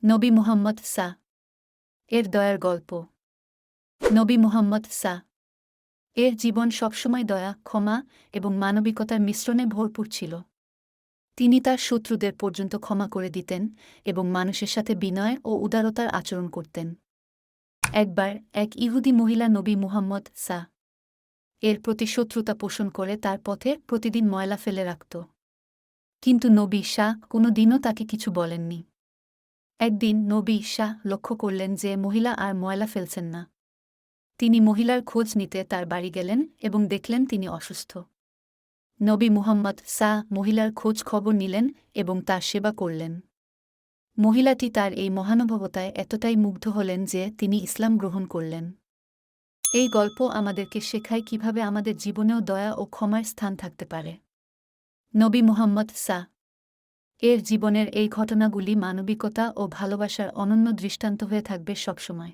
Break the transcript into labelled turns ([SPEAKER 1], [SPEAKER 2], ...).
[SPEAKER 1] নবী মুহাম্মদ সা এর দয়ার গল্প। নবী মুহাম্মদ সা এর জীবন সবসময় দয়া, ক্ষমা এবং মানবিকতার মিশ্রণে ভরপুর ছিল। তিনি তার শত্রুদের পর্যন্ত ক্ষমা করে দিতেন এবং মানুষের সাথে বিনয় ও উদারতার আচরণ করতেন। একবার এক ইহুদি মহিলা নবী মুহাম্মদ সা এর প্রতি শত্রুতা পোষণ করে তার পথে প্রতিদিন ময়লা ফেলে রাখত। কিন্তু নবী শাহ কোনো দিনও তাকে কিছু বলেননি। একদিন নবী শাহ লক্ষ্য করলেন যে মহিলা আর ময়লা ফেলছেন না। তিনি মহিলার খোঁজ নিতে তার বাড়ি গেলেন এবং দেখলেন তিনি অসুস্থ। নবী মুহাম্মদ সা মহিলার খোঁজ খবর নিলেন এবং তার সেবা করলেন। মহিলাটি তার এই মহানুভবতায় এতটাই মুগ্ধ হলেন যে তিনি ইসলাম গ্রহণ করলেন। এই গল্প আমাদেরকে শেখায় কিভাবে আমাদের জীবনেও দয়া ও ক্ষমার স্থান থাকতে পারে। নবী মুহাম্মদ সা এর জীবনের এই ঘটনাগুলি মানবিকতা ও ভালোবাসার অনন্য দৃষ্টান্ত হয়ে থাকবে সবসময়।